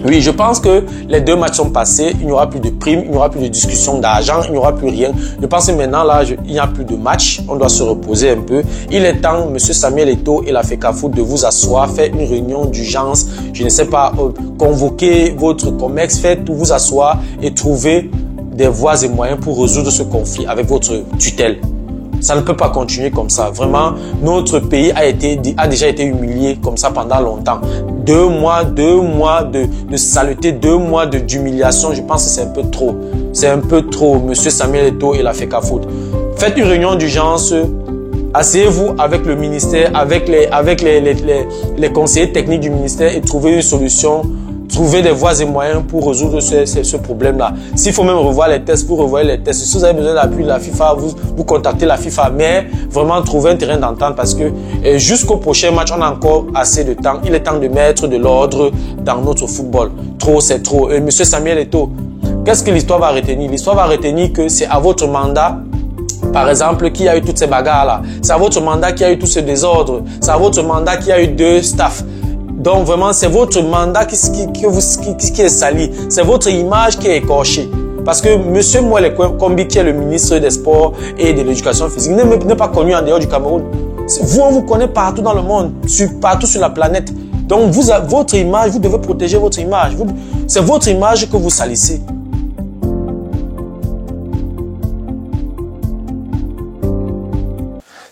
Oui, je pense que les 2 matchs sont passés. Il n'y aura plus de primes, il n'y aura plus de discussion d'argent, il n'y aura plus rien. Je pense que maintenant, là, il n'y a plus de match. On doit se reposer un peu. Il est temps, M. Samuel Eto'o et la FECAFOOT, de vous asseoir, faire une réunion d'urgence. Je ne sais pas, convoquer votre COMEX, faites vous asseoir et trouver des voies et moyens pour résoudre ce conflit avec votre tutelle. Ça ne peut pas continuer comme ça. Vraiment, notre pays a déjà été humilié comme ça pendant longtemps. 2 mois de saleté, 2 mois d'humiliation, je pense que c'est un peu trop. C'est un peu trop, Monsieur Samuel Eto'o et la FECAFOOT. Faites une réunion d'urgence. Asseyez-vous avec le ministère, avec les conseillers techniques du ministère et trouvez une solution. Trouvez des voies et moyens pour résoudre ce problème-là. S'il faut même revoir les tests, vous revoyez les tests. Si vous avez besoin d'appui de la FIFA, vous contactez la FIFA. Mais vraiment, trouvez un terrain d'entente parce que jusqu'au prochain match, on a encore assez de temps. Il est temps de mettre de l'ordre dans notre football. Trop, c'est trop. Monsieur Samuel Eto'o, qu'est-ce que l'histoire va retenir? L'histoire va retenir que c'est à votre mandat, par exemple, qui a eu toutes ces bagarres-là. C'est à votre mandat qui a eu tout ce désordre. C'est à votre mandat qui a eu 2 staffs. Donc vraiment, c'est votre mandat qui est sali. C'est votre image qui est écorchée. Parce que M. Mwele Kombi, qui est le ministre des Sports et de l'Éducation physique, n'est pas connu en dehors du Cameroun. On vous connaît partout dans le monde, partout sur la planète. Donc votre image, vous devez protéger votre image. C'est votre image que vous salissez.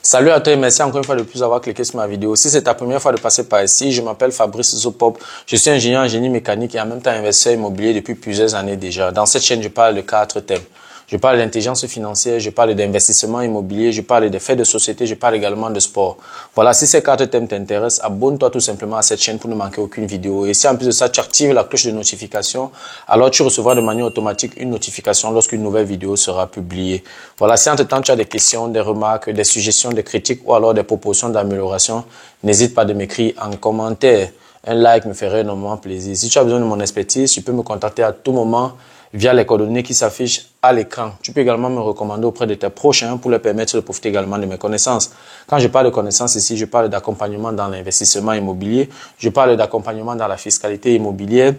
Salut à toi et merci encore une fois de plus d'avoir cliqué sur ma vidéo. Si c'est ta première fois de passer par ici, je m'appelle Fabrice Zopop. Je suis ingénieur en génie mécanique et en même temps investisseur immobilier depuis plusieurs années déjà. Dans cette chaîne, je parle de 4 thèmes. Je parle d'intelligence financière, je parle d'investissement immobilier, je parle des faits de société, je parle également de sport. Voilà, si ces 4 thèmes t'intéressent, abonne-toi tout simplement à cette chaîne pour ne manquer aucune vidéo. Et si en plus de ça, tu actives la cloche de notification, alors tu recevras de manière automatique une notification lorsqu'une nouvelle vidéo sera publiée. Voilà, si entre-temps tu as des questions, des remarques, des suggestions, des critiques ou alors des propositions d'amélioration, n'hésite pas de m'écrire en commentaire. Un like me ferait énormément plaisir. Si tu as besoin de mon expertise, tu peux me contacter à tout moment via les coordonnées qui s'affichent à l'écran. Tu peux également me recommander auprès de tes prochains pour leur permettre de profiter également de mes connaissances. Quand je parle de connaissances ici, je parle d'accompagnement dans l'investissement immobilier, je parle d'accompagnement dans la fiscalité immobilière,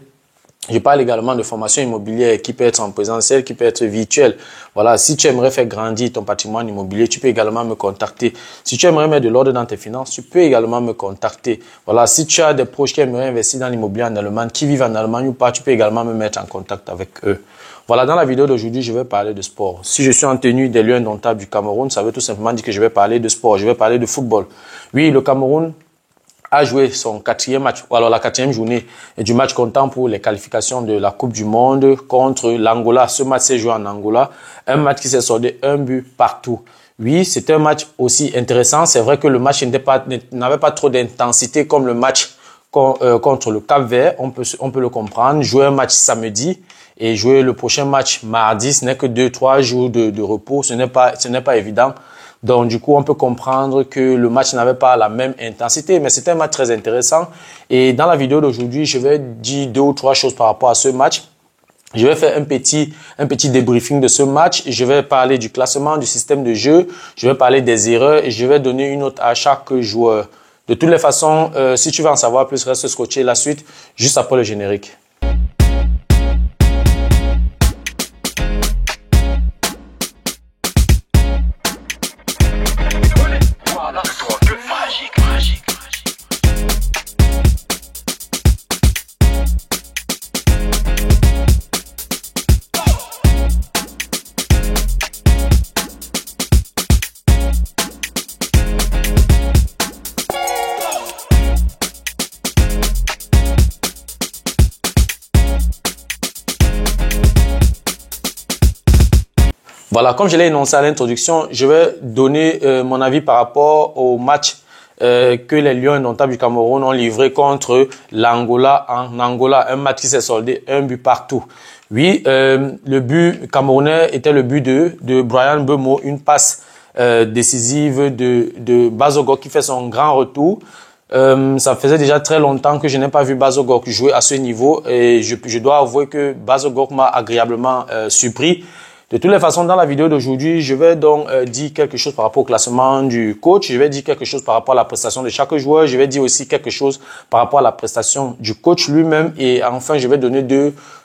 je parle également de formation immobilière qui peut être en présentiel, qui peut être virtuelle. Voilà, si tu aimerais faire grandir ton patrimoine immobilier, tu peux également me contacter. Si tu aimerais mettre de l'ordre dans tes finances, tu peux également me contacter. Voilà, si tu as des proches qui aimeraient investir dans l'immobilier en Allemagne, qui vivent en Allemagne ou pas, tu peux également me mettre en contact avec eux. Voilà, dans la vidéo d'aujourd'hui, je vais parler de sport. Si je suis en tenue des Lions indomptables du Cameroun, ça veut tout simplement dire que je vais parler de sport, je vais parler de football. Oui, le Cameroun a joué son 4e match, ou alors la 4e journée du match comptant pour les qualifications de la Coupe du Monde contre l'Angola. Ce match s'est joué en Angola, un match qui s'est soldé 1 but partout. Oui, c'était un match aussi intéressant. C'est vrai que le match n'avait pas trop d'intensité comme le match contre le Cap-Vert. On peut le comprendre. Jouer un match samedi et jouer le prochain match mardi, ce n'est que 2-3 jours de repos. Ce n'est pas évident. Donc, du coup, on peut comprendre que le match n'avait pas la même intensité, mais c'était un match très intéressant. Et dans la vidéo d'aujourd'hui, je vais dire 2 ou 3 choses par rapport à ce match. Je vais faire un petit débriefing de ce match. Je vais parler du classement, du système de jeu. Je vais parler des erreurs et je vais donner une note à chaque joueur. De toutes les façons, si tu veux en savoir plus, reste scotché la suite juste après le générique. Voilà, comme je l'ai énoncé à l'introduction, je vais donner mon avis par rapport au match que les Lions indomptables du Cameroun ont livré contre l'Angola en Angola. Un match qui s'est soldé 1 but partout. Oui, le but camerounais était le but de Brian Mbeumo, une passe décisive de Bazogok qui fait son grand retour. Ça faisait déjà très longtemps que je n'ai pas vu Bazogok jouer à ce niveau et je dois avouer que Bazogok m'a agréablement surpris. De toutes les façons, dans la vidéo d'aujourd'hui, je vais donc dire quelque chose par rapport au classement du coach. Je vais dire quelque chose par rapport à la prestation de chaque joueur. Je vais dire aussi quelque chose par rapport à la prestation du coach lui-même. Et enfin, je vais donner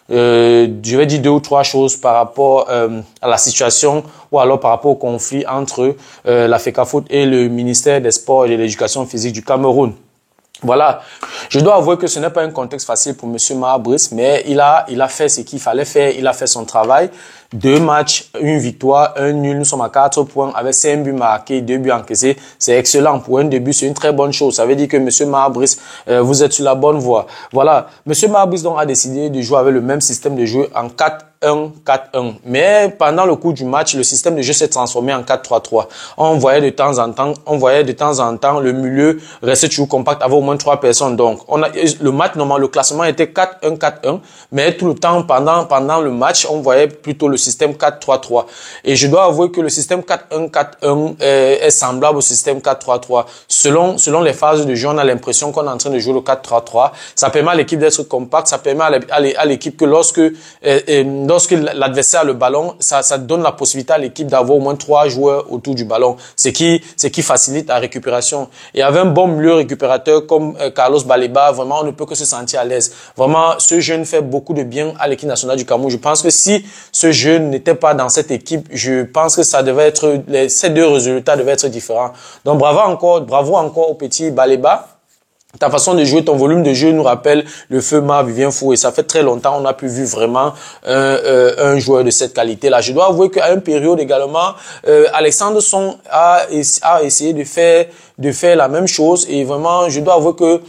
je vais dire 2 ou 3 choses par rapport à la situation ou alors par rapport au conflit entre la FECAFOOT et le ministère des Sports et de l'Éducation physique du Cameroun. Voilà, je dois avouer que ce n'est pas un contexte facile pour Monsieur Maher Brice, mais il a fait ce qu'il fallait faire, il a fait son travail. 2 matchs, 1 victoire, 1 nul, nous sommes à 4 points avec 5 buts marqués, 2 buts encaissés. C'est excellent pour un début, c'est une très bonne chose. Ça veut dire que Monsieur Maher Brice, vous êtes sur la bonne voie. Voilà, Monsieur Maher Brice donc a décidé de jouer avec le même système de jeu en 4-1-4-1. Mais pendant le cours du match, le système de jeu s'est transformé en 4-3-3. On voyait de temps en temps le milieu rester toujours compact avec au moins 3 personnes. Donc, le match normal, le classement était 4-1-4-1, mais tout le temps pendant le match, on voyait plutôt le système 4-3-3. Et je dois avouer que le système 4-1-4-1 est semblable au système 4-3-3. Selon les phases de jeu, on a l'impression qu'on est en train de jouer le 4-3-3. Ça permet à l'équipe d'être compacte, ça permet à l'équipe que lorsque l'adversaire a le ballon, ça donne la possibilité à l'équipe d'avoir au moins 3 joueurs autour du ballon, ce qui facilite la récupération. Et avec un bon milieu récupérateur comme Carlos Baleba, vraiment, on ne peut que se sentir à l'aise. Vraiment, ce jeune fait beaucoup de bien à l'équipe nationale du Cameroun. Je pense que si ce jeune n'était pas dans cette équipe, je pense que ces 2 résultats devaient être différents. Donc, bravo encore au petit Baleba. Ta façon de jouer, ton volume de jeu nous rappelle le feu Marc Vivien Foé. Et ça fait très longtemps on n'a plus vu vraiment un joueur de cette qualité-là. Je dois avouer qu'à une période également, Alexandre Song a essayé de faire la même chose. Et vraiment, je dois avouer que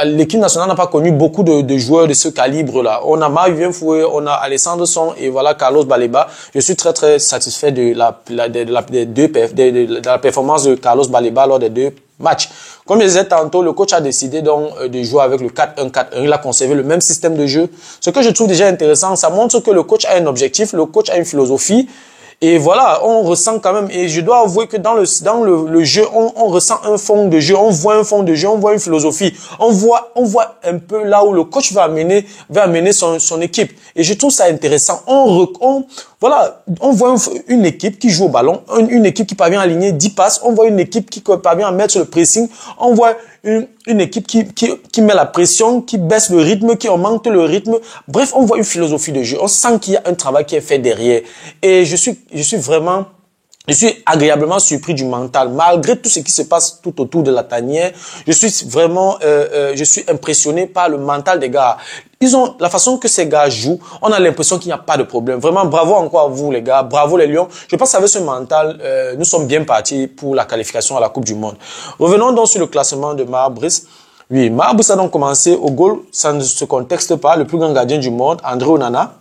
l'équipe nationale n'a pas connu beaucoup de joueurs de ce calibre-là. On a Marc Vivien Foé, on a Alexandre Song et voilà Carlos Baleba. Je suis très très satisfait de la performance de Carlos Baleba lors des 2 matchs. Comme je disais tantôt, le coach a décidé donc de jouer avec le 4-1-4-1. Il a conservé le même système de jeu. Ce que je trouve déjà intéressant, ça montre que le coach a un objectif, le coach a une philosophie. Et voilà, on ressent quand même, et je dois avouer que dans le jeu, on ressent un fond de jeu, on voit un fond de jeu, on voit une philosophie, on voit un peu là où le coach va amener son équipe. Et je trouve ça intéressant. Voilà, on voit une équipe qui joue au ballon, une équipe qui parvient à aligner 10 passes, on voit une équipe qui parvient à mettre le pressing, on voit une équipe qui met la pression, qui baisse le rythme, qui augmente le rythme. Bref, on voit une philosophie de jeu. On sent qu'il y a un travail qui est fait derrière. Et je suis agréablement surpris du mental. Malgré tout ce qui se passe tout autour de la tanière, je suis impressionné par le mental des gars. La façon que ces gars jouent, on a l'impression qu'il n'y a pas de problème. Vraiment, bravo encore à vous, les gars. Bravo, les Lions. Je pense qu'avec ce mental, nous sommes bien partis pour la qualification à la Coupe du Monde. Revenons donc sur le classement de Maher Brice. Oui, Maher Brice a donc commencé au goal. Ça ne se contexte pas. Le plus grand gardien du monde, André Onana.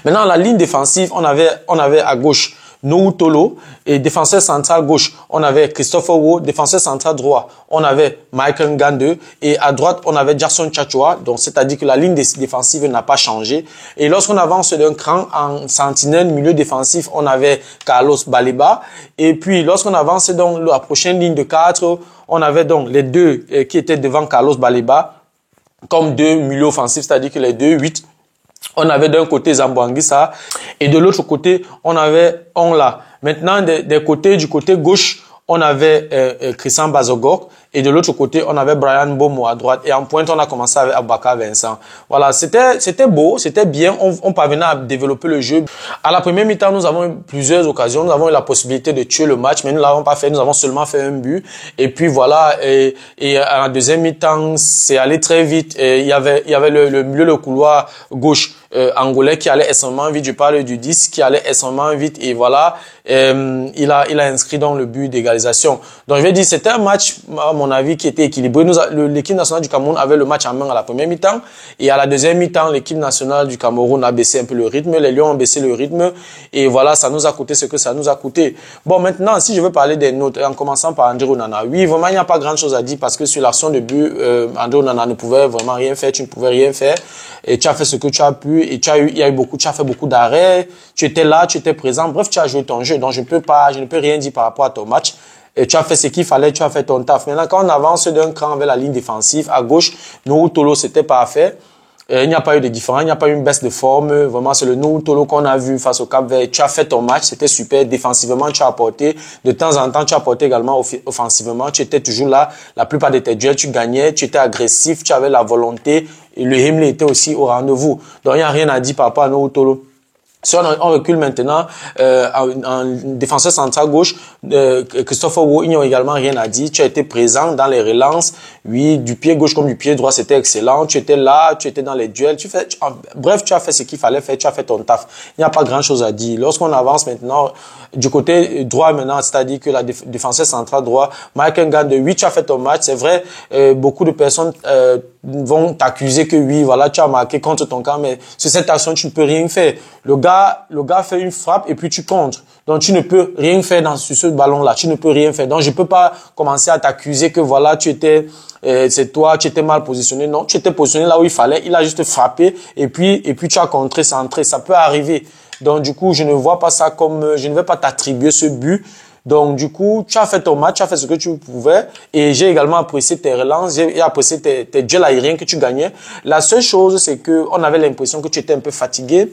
Maintenant, la ligne défensive, on avait à gauche Nohou Tolo et défenseur central gauche, on avait Christopher Wo, défenseur central droit, on avait Michael Ngande et à droite, on avait Jackson Tchatchoua, donc c'est-à-dire que la ligne défensive n'a pas changé. Et lorsqu'on avance d'un cran en sentinelle milieu défensif, on avait Carlos Baleba et puis lorsqu'on avance dans la prochaine ligne de 4, on avait donc les 2 qui étaient devant Carlos Baleba comme 2 milieux offensifs, c'est-à-dire que les 2 8. On avait d'un côté Zambo Anguissa et de l'autre côté, on avait Onla. Maintenant, du côté gauche, on avait Christian Bazogok et de l'autre côté, on avait Brian Bomo à droite. Et en pointe, on a commencé avec Abaka Vincent. Voilà, c'était beau, c'était bien. On parvenait à développer le jeu. À la première mi-temps, nous avons eu plusieurs occasions. Nous avons eu la possibilité de tuer le match, mais nous l'avons pas fait. Nous avons seulement fait un but. Et puis voilà. Et à la deuxième mi-temps, c'est allé très vite. Et il y avait le milieu, le couloir gauche. Angolais qui allait extrêmement vite, je parle du 10 qui allait extrêmement vite et voilà, il a inscrit dans le but d'égalisation. Donc je vais dire c'était un match à mon avis qui était équilibré. L'équipe nationale du Cameroun avait le match en main à la première mi-temps et à la deuxième mi-temps l'équipe nationale du Cameroun a baissé un peu le rythme, les Lions ont baissé le rythme et voilà, ça nous a coûté ce que ça nous a coûté. Bon maintenant si je veux parler des notes en commençant par André Onana, oui vraiment il n'y a pas grand chose à dire parce que sur l'action de but André Onana ne pouvait vraiment rien faire, tu ne pouvais rien faire et tu as fait ce que tu as pu et tu as fait beaucoup d'arrêts, tu étais là, tu étais présent, bref, tu as joué ton jeu. Donc, je ne peux rien dire par rapport à ton match. Et tu as fait ce qu'il fallait, tu as fait ton taf. Maintenant, quand on avance d'un cran vers la ligne défensive, à gauche, Nohou Tolo, c'était parfait. Il n'y a pas eu de différence, il n'y a pas eu une baisse de forme. Vraiment, c'est le Nuhu Tolo qu'on a vu face au Cap-Vert. Tu as fait ton match, c'était super. Défensivement, tu as apporté. De temps en temps, tu as apporté également offensivement. Tu étais toujours là. La plupart de tes duels, tu gagnais. Tu étais agressif, tu avais la volonté. Et le Himley était aussi au rendez-vous. Donc, il n'y a rien à dire par rapport à Nuhu Tolo. Si on recule maintenant en défenseur central gauche, Christopher Wo, ils n'ont également rien à dire. Tu as été présent dans les relances. Oui, du pied gauche comme du pied droit, c'était excellent. Tu étais là, tu étais dans les duels. Bref, tu as fait ce qu'il fallait faire. Tu as fait ton taf. Il n'y a pas grand-chose à dire. Lorsqu'on avance maintenant du côté droit maintenant, c'est-à-dire que la défenseur central droit, Michael Ngande, oui, tu as fait ton match. C'est vrai, beaucoup de personnes vont t'accuser que oui, voilà, tu as marqué contre ton camp, mais sur cette action, tu ne peux rien faire. Le gars fait une frappe et puis tu contres. Donc, tu ne peux rien faire sur ce ballon-là. Tu ne peux rien faire. Donc, je peux pas commencer à t'accuser que voilà, c'est toi, tu étais mal positionné. Non, tu étais positionné là où il fallait. Il a juste frappé et puis tu as contré, centré. Ça peut arriver. Donc, du coup, je ne vois pas ça comme, je ne vais pas t'attribuer ce but. Donc, du coup, tu as fait ton match, tu as fait ce que tu pouvais. Et j'ai également apprécié tes relances, j'ai apprécié tes duels aériens que tu gagnais. La seule chose, c'est que on avait l'impression que tu étais un peu fatigué.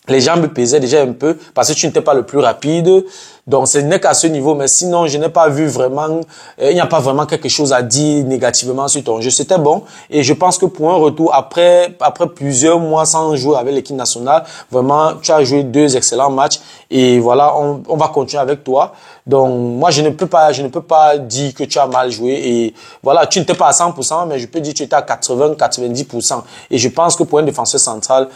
Les jambes pesaient déjà un peu parce que tu n'étais pas le plus rapide. Donc, ce n'est qu'à ce niveau. Mais sinon, je n'ai pas vu vraiment, il n'y a pas vraiment quelque chose à dire négativement sur ton jeu. C'était bon. Et je pense que pour un retour après plusieurs mois sans jouer avec l'équipe nationale, vraiment, tu as joué 2 excellents matchs. Et voilà, on va continuer avec toi. Donc, moi, je ne peux pas dire que tu as mal joué. Et voilà, tu n'étais pas à 100%, mais je peux dire que tu étais à 80-90%. Et je pense que pour un défenseur central,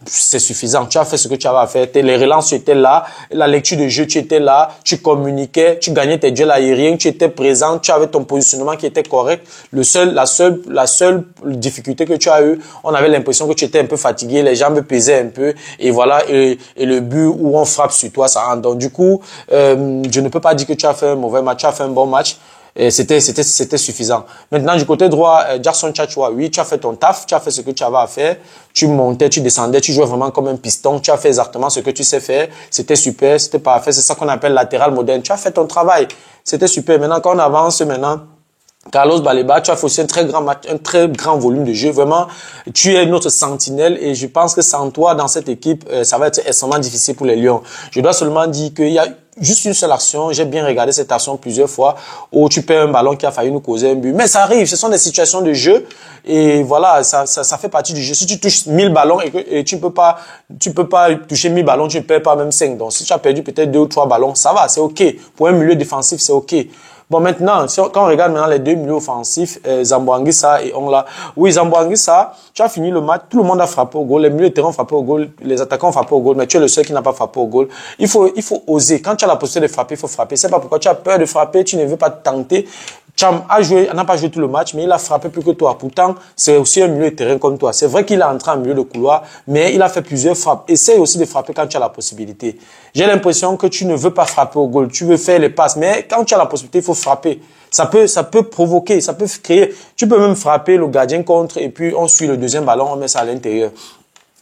c'est suffisant. Tu as fait ce que tu avais à faire. Les relances, tu étais là. La lecture de jeu, tu étais là. Tu communiquais. Tu gagnais tes duels aériens. Tu étais présent. Tu avais ton positionnement qui était correct. La seule difficulté que tu as eu, on avait l'impression que tu étais un peu fatigué. Les jambes pesaient un peu. Et voilà. Et le but où on frappe sur toi, ça rentre. Donc, du coup, je ne peux pas dire que tu as fait un mauvais match. Tu as fait un bon match. Et c'était suffisant. Maintenant, du côté droit, Jackson Tchatchoua, oui, tu as fait ton taf, tu as fait ce que tu avais à faire, tu montais, tu descendais, tu jouais vraiment comme un piston, tu as fait exactement ce que tu sais faire, c'était super, c'était parfait, c'est ça qu'on appelle latéral moderne, tu as fait ton travail, c'était super. Maintenant, quand on avance maintenant, Carlos Baleba, tu as fait aussi un très grand match, un très grand volume de jeu. Vraiment, tu es notre sentinelle et je pense que sans toi dans cette équipe, ça va être extrêmement difficile pour les Lions. Je dois seulement dire qu'il y a juste une seule action. J'ai bien regardé cette action plusieurs fois où tu perds un ballon qui a failli nous causer un but. Mais ça arrive, ce sont des situations de jeu et voilà, ça fait partie du jeu. Si tu touches 1000 ballons et tu peux pas toucher 1000 ballons, tu ne perds pas même 5. Donc si tu as perdu peut-être 2 ou 3 ballons, ça va, c'est OK. Pour un milieu défensif, c'est OK. Bon, maintenant, quand on regarde maintenant les 2 milieux offensifs, Zambo Anguissa et Ongla. Oui, Zambo Anguissa, tu as fini le match, tout le monde a frappé au goal, les milieux de terrain ont frappé au goal, les attaquants ont frappé au goal, mais tu es le seul qui n'a pas frappé au goal. Il faut oser. Quand tu as la possibilité de frapper, il faut frapper. C'est pas pourquoi tu as peur de frapper, tu ne veux pas te tenter. Cham n'a pas joué tout le match, mais il a frappé plus que toi. Pourtant, c'est aussi un milieu de terrain comme toi. C'est vrai qu'il est entré en milieu de couloir, mais il a fait plusieurs frappes. Essaye aussi de frapper quand tu as la possibilité. J'ai l'impression que tu ne veux pas frapper au goal. Tu veux faire les passes, mais quand tu as la possibilité, il faut frapper. Ça peut provoquer, ça peut créer. Tu peux même frapper le gardien contre et puis on suit le deuxième ballon, on met ça à l'intérieur.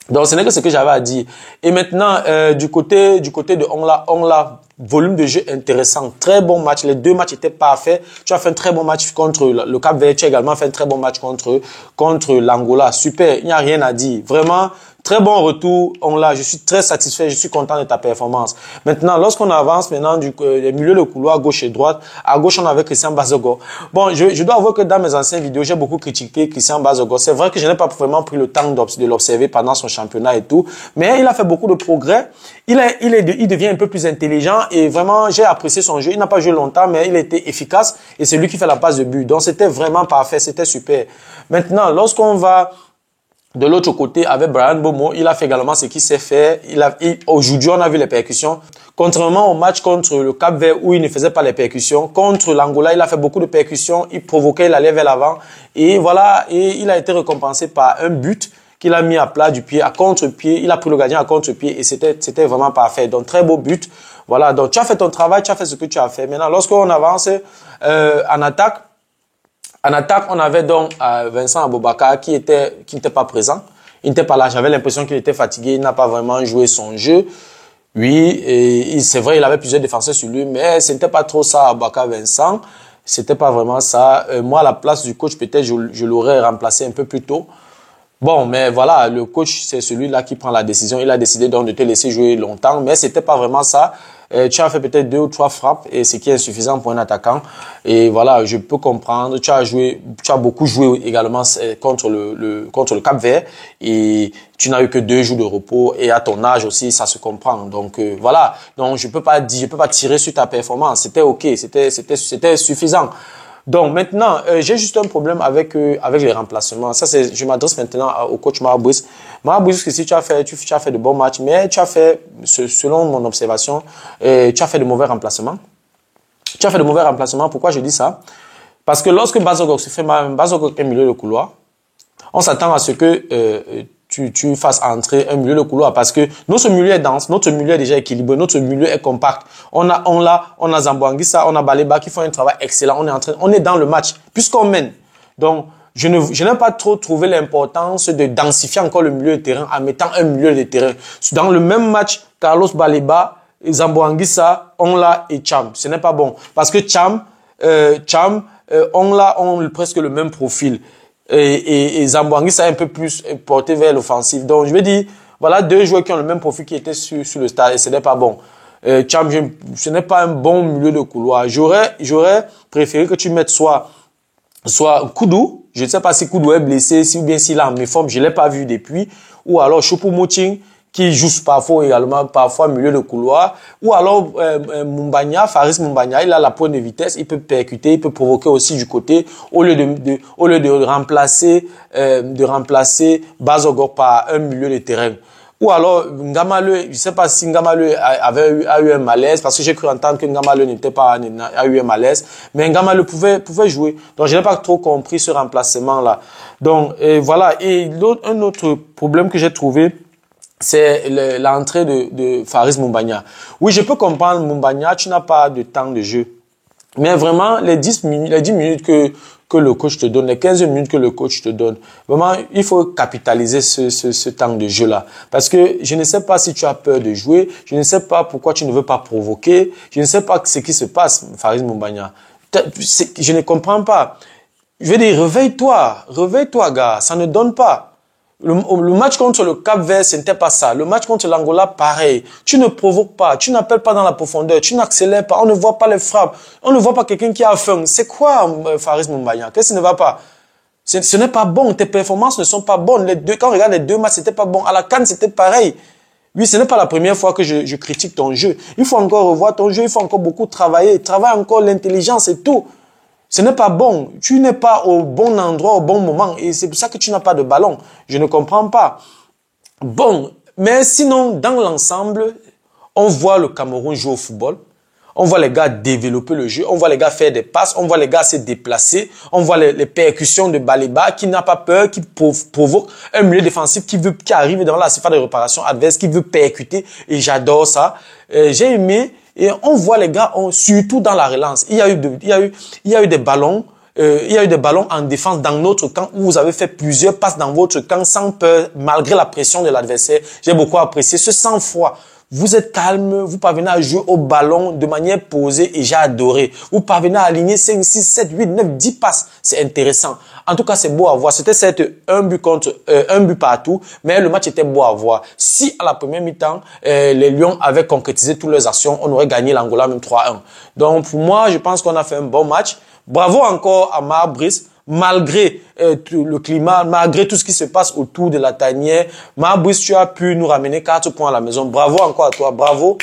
Donc, ce n'est que ce que j'avais à dire. Et maintenant, du côté de Ongla, volume de jeu intéressant. Très bon match. Les 2 matchs étaient parfaits. Tu as fait un très bon match contre le Cap-Vert. Tu as également fait un très bon match contre l'Angola. Super. Il n'y a rien à dire. Vraiment, très bon retour. Je suis très satisfait. Je suis content de ta performance. Maintenant, lorsqu'on avance maintenant du milieu de couloir, gauche et droite, à gauche, on avait Christian Bazogo. Bon, je dois avouer que dans mes anciennes vidéos, j'ai beaucoup critiqué Christian Bazogo. C'est vrai que je n'ai pas vraiment pris le temps de l'observer pendant son championnat et tout, mais il a fait beaucoup de progrès. Il devient un peu plus intelligent et vraiment, j'ai apprécié son jeu. Il n'a pas joué longtemps, mais il était efficace et c'est lui qui fait la passe de but. Donc, c'était vraiment parfait. C'était super. Maintenant, lorsqu'on va de l'autre côté, avec Brian Bomo, il a fait également ce qu'il sait faire. Aujourd'hui, on a vu les percussions. Contrairement au match contre le Cap-Vert où il ne faisait pas les percussions, contre l'Angola, il a fait beaucoup de percussions. Il provoquait, il allait vers l'avant. Et voilà, et il a été récompensé par un but qu'il a mis à plat du pied, à contre-pied. Il a pris le gardien à contre-pied et c'était vraiment parfait. Donc, très beau but. Voilà, donc tu as fait ton travail, tu as fait ce que tu as fait. Maintenant, lorsqu'on avance en attaque, on avait donc Vincent Aboubakar qui n'était pas présent. Il n'était pas là. J'avais l'impression qu'il était fatigué. Il n'a pas vraiment joué son jeu. Oui, et c'est vrai, il avait plusieurs défenseurs sur lui, mais ce n'était pas trop ça, Aboubakar Vincent. C'était pas vraiment ça. Moi, à la place du coach, peut-être je l'aurais remplacé un peu plus tôt. Bon, mais voilà, le coach, c'est celui-là qui prend la décision. Il a décidé donc de te laisser jouer longtemps, mais c'était pas vraiment ça. Tu as fait peut-être 2 ou 3 frappes et ce qui est insuffisant pour un attaquant. Et voilà, je peux comprendre. Tu as beaucoup joué également contre le Cap-Vert et tu n'as eu que 2 jours de repos et à ton âge aussi, ça se comprend. Donc voilà. Donc je peux pas tirer sur ta performance. C'était ok, c'était suffisant. Donc maintenant, j'ai juste un problème avec les remplacements. Ça c'est, je m'adresse maintenant au coach Marabouis. Marabouis, que si tu as fait de bons matchs, mais tu as fait, selon mon observation, tu as fait de mauvais remplacements. Tu as fait de mauvais remplacements. Pourquoi je dis ça? Parce que lorsque Bazogok se fait mal, Bazogok est milieu de couloir, on s'attend à ce que tu fasses entrer un milieu de couloir parce que notre milieu est dense, notre milieu est déjà équilibré, notre milieu est compact. On a Zamboanguissa, on a Baleba qui font un travail excellent. On est dans le match puisqu'on mène. Donc, je n'ai pas trop trouvé l'importance de densifier encore le milieu de terrain en mettant un milieu de terrain. Dans le même match, Carlos Baleba, Zamboanguissa, Onla et Cham. Ce n'est pas bon parce que Cham, Onla ont presque le même profil. Et Zamboanguissa est un peu plus porté vers l'offensive. Donc, je vais dire, voilà 2 joueurs qui ont le même profil qui étaient sur le stade et ce n'est pas bon. Cham, ce n'est pas un bon milieu de couloir. J'aurais préféré que tu mettes soit Koudou, je ne sais pas si Koudou est blessé, ou bien s'il est en méforme, je ne l'ai pas vu depuis, ou alors Choupo-Moting, qui joue parfois également, parfois milieu de couloir, ou alors Faris Moumbagna, il a la pointe de vitesse, il peut percuter, il peut provoquer aussi du côté, au lieu de remplacer Bazogok par un milieu de terrain. Ou alors Ngamale, je ne sais pas si Ngamale a eu un malaise, parce que j'ai cru entendre que Ngamale a eu un malaise, mais Ngamale pouvait jouer. Donc je n'ai pas trop compris ce remplacement-là. Donc voilà. Et un autre problème que j'ai trouvé, c'est l'entrée de Faris Moumbagna. Oui, je peux comprendre Moumbagna, tu n'as pas de temps de jeu. Mais vraiment, les 10 minutes que le coach te donne, les 15 minutes que le coach te donne, vraiment, il faut capitaliser ce temps de jeu-là. Parce que je ne sais pas si tu as peur de jouer, je ne sais pas pourquoi tu ne veux pas provoquer, je ne sais pas ce qui se passe, Faris Moumbagna. Je ne comprends pas. Je veux dire, réveille-toi, gars, ça ne donne pas. Le match contre le Cap-Vert, ce n'était pas ça. Le match contre l'Angola, pareil. Tu ne provoques pas, tu n'appelles pas dans la profondeur, tu n'accélères pas, on ne voit pas les frappes, on ne voit pas quelqu'un qui a faim. C'est quoi, Faris Moumbagna? Qu'est-ce qui ne va pas? Ce n'est pas bon, tes performances ne sont pas bonnes. Quand on regarde les 2 matchs, c'était pas bon. À la CAN, c'était pareil. Oui, ce n'est pas la première fois que je critique ton jeu. Il faut encore revoir ton jeu, il faut encore beaucoup travailler. Travaille encore l'intelligence et tout. Ce n'est pas bon. Tu n'es pas au bon endroit, au bon moment. Et c'est pour ça que tu n'as pas de ballon. Je ne comprends pas. Bon, mais sinon, dans l'ensemble, on voit le Cameroun jouer au football. On voit les gars développer le jeu. On voit les gars faire des passes. On voit les gars se déplacer. On voit les percussions de Baleba qui n'a pas peur, qui provoque un milieu défensif qui arrive dans la surface de réparation adverse, qui veut percuter. Et j'adore ça. J'ai aimé. Et on voit les gars, surtout dans la relance, il y a eu des ballons, en défense dans notre camp où vous avez fait plusieurs passes dans votre camp sans peur, malgré la pression de l'adversaire. J'ai beaucoup apprécié ce sang-froid. Vous êtes calme, vous parvenez à jouer au ballon de manière posée et j'ai adoré. Vous parvenez à aligner 5, 6, 7, 8, 9, 10 passes. C'est intéressant. En tout cas, c'est beau à voir. C'était certes un but partout, mais le match était beau à voir. Si à la première mi-temps, les Lions avaient concrétisé toutes leurs actions, on aurait gagné l'Angola même 3-1. Donc pour moi, je pense qu'on a fait un bon match. Bravo encore à Marc Brice. Malgré le climat, malgré tout ce qui se passe autour de la tanière, Marc, tu as pu nous ramener 4 points à la maison. Bravo encore à toi, bravo.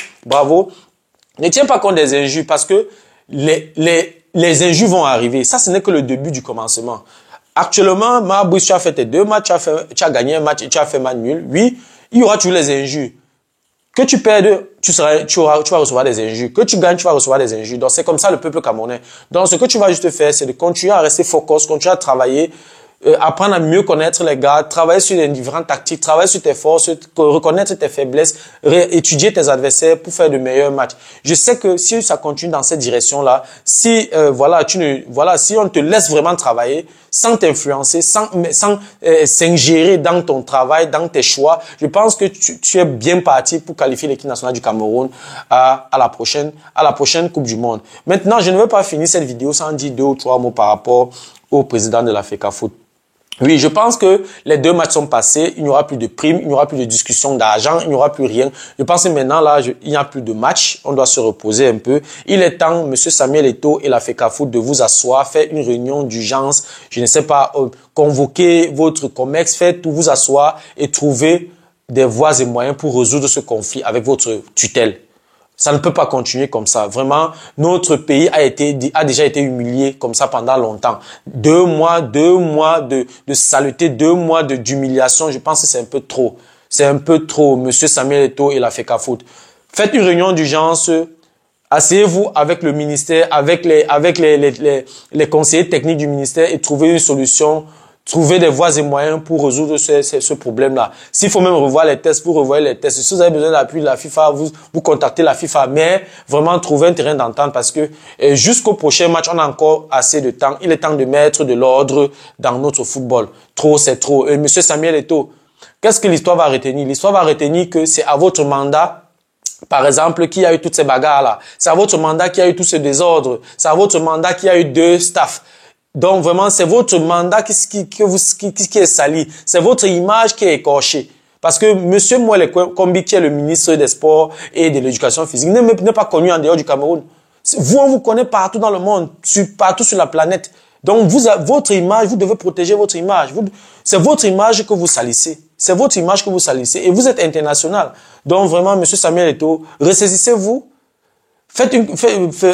Ne tiens pas compte des injures parce que les injures vont arriver. Ça, ce n'est que le début du commencement. Actuellement, Marc, tu as fait tes 2 matchs, tu as gagné un match et tu as fait match nul. Oui, il y aura toujours les injures. Que tu perdes, tu vas recevoir des injures. Que tu gagnes, tu vas recevoir des injures. Donc, c'est comme ça le peuple camerounais. Donc, ce que tu vas juste faire, c'est de continuer à rester focus, continuer à travailler, apprendre à mieux connaître les gars, travailler sur les différentes tactiques, travailler sur tes forces, reconnaître tes faiblesses, étudier tes adversaires pour faire de meilleurs matchs. Je sais que si ça continue dans cette direction-là, si si on te laisse vraiment travailler, sans t'influencer, sans s'ingérer dans ton travail, dans tes choix, je pense que tu es bien parti pour qualifier l'équipe nationale du Cameroun à la prochaine Coupe du Monde. Maintenant, je ne vais pas finir cette vidéo sans dire 2 ou 3 mots par rapport au président de la FECAFOOT. Oui, je pense que les 2 matchs sont passés. Il n'y aura plus de primes, il n'y aura plus de discussion d'argent, il n'y aura plus rien. Je pense que maintenant, là, il n'y a plus de match. On doit se reposer un peu. Il est temps, Monsieur Samuel Eto'o et la FECAFOOT, de vous asseoir, faire une réunion d'urgence. Je ne sais pas, convoquer votre COMEX, faire tout, vous asseoir et trouver des voies et moyens pour résoudre ce conflit avec votre tutelle. Ça ne peut pas continuer comme ça. Vraiment, notre pays a déjà été humilié comme ça pendant longtemps. 2 mois de saleté, 2 mois d'humiliation. Je pense que c'est un peu trop. C'est un peu trop, Monsieur Samuel Eto'o et la FECAFOOT. Faites une réunion d'urgence. Asseyez-vous avec le ministère, avec les conseillers techniques du ministère et trouvez une solution. Trouver des voies et moyens pour résoudre ce problème-là. S'il faut même revoir les tests, vous revoyez les tests. Si vous avez besoin d'appui de la FIFA, vous contactez la FIFA. Mais vraiment trouver un terrain d'entente parce que jusqu'au prochain match, on a encore assez de temps. Il est temps de mettre de l'ordre dans notre football. Trop, c'est trop. Monsieur Samuel Eto'o, qu'est-ce que l'histoire va retenir? L'histoire va retenir que c'est à votre mandat, par exemple, qui a eu toutes ces bagarres-là. C'est à votre mandat qui a eu tout ce désordre. C'est à votre mandat qui a eu 2 staffs. Donc vraiment, c'est votre mandat qui est sali. C'est votre image qui est écorchée. Parce que Monsieur Moelle Kombi, qui est le ministre des Sports et de l'Éducation physique, n'est pas connu en dehors du Cameroun. Vous, on vous connaît partout dans le monde, partout sur la planète. Donc votre image, vous devez protéger votre image. C'est votre image que vous salissez. C'est votre image que vous salissez. Et vous êtes international. Donc vraiment, Monsieur Samuel Eto'o, ressaisissez-vous.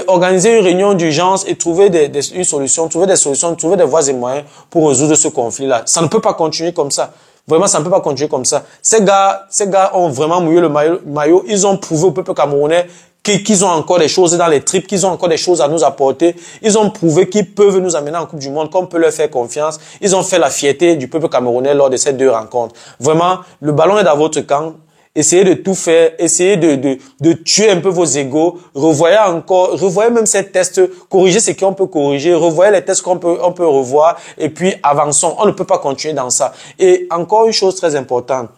Organisez une réunion d'urgence et trouvez une solution, trouvez des solutions, trouvez des voies et moyens pour résoudre ce conflit-là. Ça ne peut pas continuer comme ça. Vraiment, ça ne peut pas continuer comme ça. Ces gars ont vraiment mouillé le maillot. Ils ont prouvé au peuple camerounais qu'ils ont encore des choses dans les tripes, qu'ils ont encore des choses à nous apporter. Ils ont prouvé qu'ils peuvent nous amener en Coupe du Monde, qu'on peut leur faire confiance. Ils ont fait la fierté du peuple camerounais lors de ces 2 rencontres. Vraiment, le ballon est dans votre camp. Essayez de tout faire, essayez de tuer un peu vos égos, revoyez même ces tests, corrigez ce qu'on peut corriger, revoyez les tests qu'on peut revoir et puis avançons. On ne peut pas continuer dans ça. Et encore une chose très importante,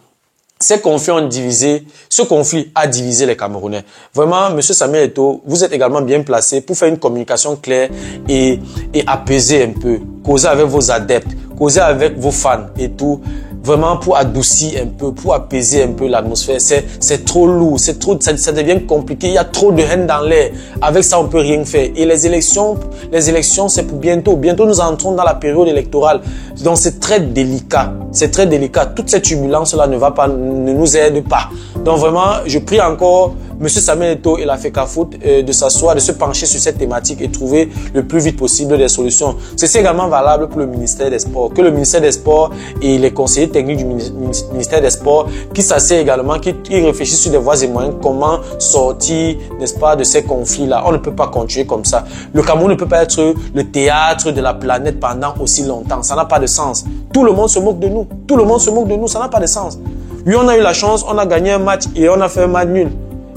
ce conflit a divisé les Camerounais. Vraiment, Monsieur Samuel Eto'o, vous êtes également bien placé pour faire une communication claire et apaiser un peu, causer avec vos adeptes, causer avec vos fans et tout. Vraiment pour adoucir un peu, pour apaiser un peu l'atmosphère. C'est trop lourd, ça devient compliqué. Il y a trop de haine dans l'air. Avec ça, on peut rien faire. Et les élections, c'est pour bientôt. Bientôt, nous entrons dans la période électorale. Donc, c'est très délicat. C'est très délicat. Toute cette turbulence-là ne nous aide pas. Donc, vraiment, je prie encore Monsieur Samuel Eto'o et la FECAFOOT de s'asseoir, de se pencher sur cette thématique et trouver le plus vite possible des solutions. C'est également valable pour le ministère des Sports. Que le ministère des Sports et les conseillers techniques du ministère des Sports qui s'asseyent également, qui réfléchissent sur des voies et moyens, comment sortir, n'est-ce pas, de ces conflits-là. On ne peut pas continuer comme ça. Le Cameroun ne peut pas être le théâtre de la planète pendant aussi longtemps. Ça n'a pas de sens. Tout le monde se moque de nous. Tout le monde se moque de nous. Ça n'a pas de sens. Oui, on a eu la chance, on a gagné un match et on a fait un match nul.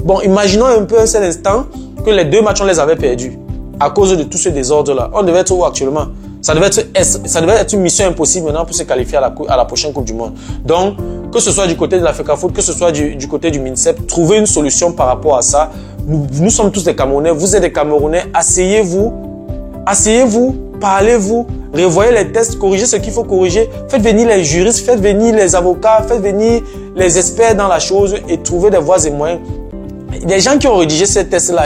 Bon, imaginons un peu un seul instant que les 2 matchs, on les avait perdus à cause de tout ce désordre-là. On devait être où actuellement? Ça devait être une mission impossible maintenant pour se qualifier à la prochaine Coupe du Monde. Donc, que ce soit du côté de la FECAFOOT, que ce soit du côté du MINSEP, trouvez une solution par rapport à ça. Nous sommes tous des Camerounais, vous êtes des Camerounais, asseyez-vous, parlez-vous, revoyez les tests, corrigez ce qu'il faut corriger, faites venir les juristes, faites venir les avocats, faites venir les experts dans la chose et trouvez des voies et moyens. Des gens qui ont rédigé ces tests-là,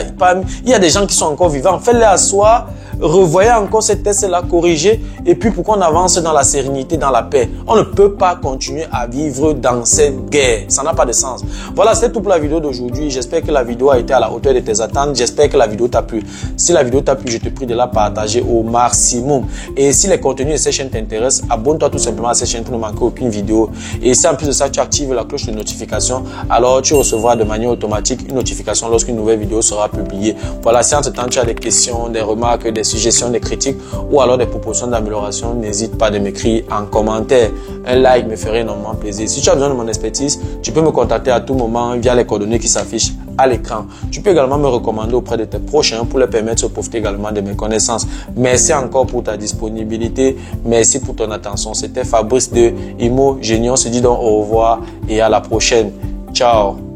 il y a des gens qui sont encore vivants. Faites-les asseoir, revoyez encore ces tests-là, corrigez, et puis pour qu'on avance dans la sérénité, dans la paix. On ne peut pas continuer à vivre dans cette guerre. Ça n'a pas de sens. Voilà, c'était tout pour la vidéo d'aujourd'hui. J'espère que la vidéo a été à la hauteur de tes attentes. J'espère que la vidéo t'a plu. Si la vidéo t'a plu, je te prie de la partager au maximum. Et si les contenus de cette chaîne t'intéressent, abonne-toi tout simplement à cette chaîne pour ne manquer aucune vidéo. Et si en plus de ça, tu actives la cloche de notification, alors tu recevras de manière automatique une notification lorsqu'une nouvelle vidéo sera publiée. Voilà, si entre-temps tu as des questions, des remarques, des suggestions, des critiques ou alors des propositions d'amélioration, n'hésite pas de m'écrire en commentaire. Un like me ferait énormément plaisir. Si tu as besoin de mon expertise, tu peux me contacter à tout moment via les coordonnées qui s'affichent à l'écran. Tu peux également me recommander auprès de tes prochains pour leur permettre de profiter également de mes connaissances. Merci encore pour ta disponibilité. Merci pour ton attention. C'était Fabrice de Imo Génie. On se dit donc au revoir et à la prochaine. Ciao.